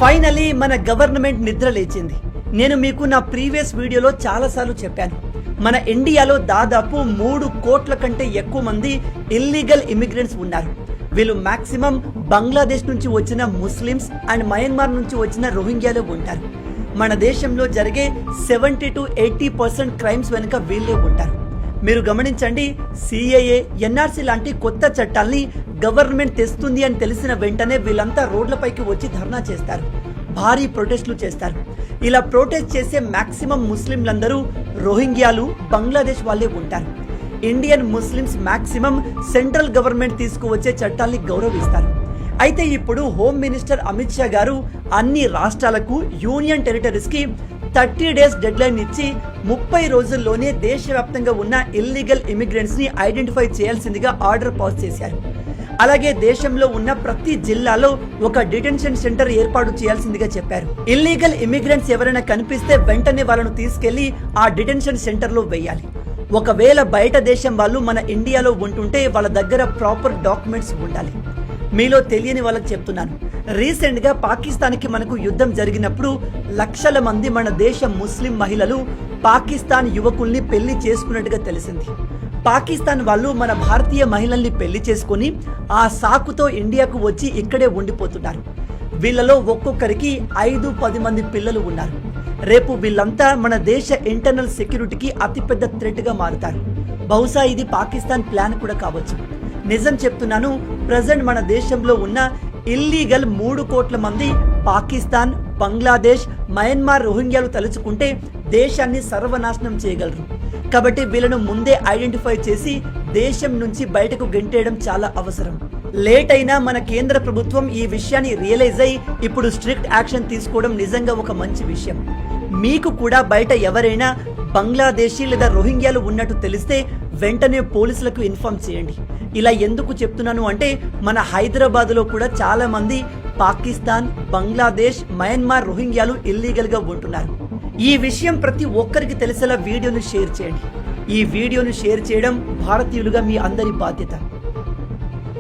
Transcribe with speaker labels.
Speaker 1: Finally మన government నిద్ర లేచింది. నేను మీకు నా ప్రీవియస్ వీడియోలో చాలాసార్లు చెప్పాను, మన ఇండియాలో దాదాపు 3 కోట్ల కంటే ఎక్కువ మంది ఇల్లీగల్ ఇమిగ్రెంట్స్ ఉన్నారు. వీళ్ళు మాక్సిమం బంగ్లాదేశ్ నుంచి వచ్చిన ముస్లిమ్స్ అండ్ మయన్మార్ నుంచి వచ్చిన రోహింగ్యాలు ఉంటారు. మన దేశంలో జరిగే 70 to 80% క్రైమ్స్ వెనుక వీళ్ళే ఉంటారు. మీరు గమనించండి, సిఏఏ, ఎన్ఆర్సీ లాంటి కొత్త చట్టాల్ని గవర్నమెంట్ తెస్తుంది అని తెలిసిన వెంటనే వీళ్ళంతా రోడ్లపైకి వచ్చి ధర్నా చేస్తారు, భారీ ప్రొటెస్టులు చేస్తారు. ఇలా ప్రొటెస్ట్ చేసే మాక్సిమం ముస్లింలందరూ రోహింగ్యాలు, బంగ్లాదేశ్ వాళ్ళే ఉంటారు. Indian Muslims maximum central government తీసుకువచ్చే చట్టాల్ని గౌరవిస్తారు. అయితే ఇప్పుడు హోమ్ మినిస్టర్ అమిత్ షా గారు అన్ని రాష్ట్రాలకు, యూనియన్ టెరిటరీస్కి 30 days డెడ్లైన్ ఇచ్చి 30 రోజుల్లోనే దేశవ్యాప్తంగా ఉన్న ఇల్లీగల్ ఇమిగ్రెంట్స్ ని ఐడెంటిఫై చేయాల్సిందిగా ఆర్డర్ పాస్ చేశారు. అలాగే దేశంలో ఉన్న ప్రతి జిల్లాలో ఒక డిటెన్షన్ సెంటర్ ఏర్పాటు చేయాల్సిందిగా చెప్పారు. ఇల్లీగల్ ఇమిగ్రెంట్స్ ఎవరైనా కనిపిస్తే వెంటనే వాళ్ళను తీసుకెళ్లి ఆ డిటెన్షన్ సెంటర్ లో వేయాలి. ఒకవేళ బయట దేశం వాళ్ళు మన ఇండియాలో ఉంటుంటే వాళ్ళ దగ్గర ప్రాపర్ డాక్యుమెంట్స్ ఉండాలి. మీలో తెలియని వాళ్ళకి చెప్తున్నాను, రీసెంట్ గా పాకిస్తాన్కి మనకు యుద్ధం జరిగినప్పుడు లక్షల మంది మన దేశ ముస్లిం మహిళలు పాకిస్తాన్ యువకుల్ని పెళ్లి చేసుకున్నట్టుగా తెలిసింది. పాకిస్తాన్ వాళ్ళు మన భారతీయ మహిళల్ని పెళ్లి చేసుకుని ఆ సాకుతో ఇండియాకు వచ్చి ఇక్కడే ఉండిపోతున్నారు. వీళ్ళలో ఒక్కొక్కరికి 5-10 మంది పిల్లలు ఉన్నారు. రేపు వీళ్ళంతా మన దేశ ఇంటర్నల్ సెక్యూరిటీకి అతిపెద్ద థ్రెట్ గా మారుతారు. బహుశా ఇది పాకిస్తాన్ ప్లాన్ కూడా కావచ్చు. నిజం చెప్తున్నాను, ప్రజెంట్ మన దేశంలో ఉన్న ఇల్లీగల్ 3 కోట్ల మంది పాకిస్తాన్, బంగ్లాదేశ్, మయన్మార్ రోహింగ్యాలు తలుచుకుంటే దేశాన్ని సర్వనాశనం చేయగలరు. కాబట్టి వీళ్ళను ముందే ఐడెంటిఫై చేసి దేశం నుంచి బయటకు గెంటేయడం చాలా అవసరం. లేట్ అయినా మన కేంద్ర ప్రభుత్వం ఈ విషయాన్ని రియలైజ్ అయ్యి ఇప్పుడు స్ట్రిక్ట్ యాక్షన్ తీసుకోవడం నిజంగా ఒక మంచి విషయం. మీకు కూడా బయట ఎవరైనా బంగ్లాదేశీ లేదా రోహింగ్యాలు ఉన్నట్టు తెలిస్తే వెంటనే పోలీసులకు ఇన్ఫార్మ్ చేయండి. ఇలా ఎందుకు చెప్తున్నాను అంటే, మన హైదరాబాద్లో కూడా చాలా మంది పాకిస్తాన్, బంగ్లాదేశ్, మయన్మార్ రోహింగ్యాలు ఇల్లీగల్ గా ఉంటున్నారు. ఈ విషయం ప్రతి ఒక్కరికి తెలిసేలా వీడియోను షేర్ చేయండి. ఈ వీడియోను షేర్ చేయడం భారతీయులుగా మీ అందరి బాధ్యత.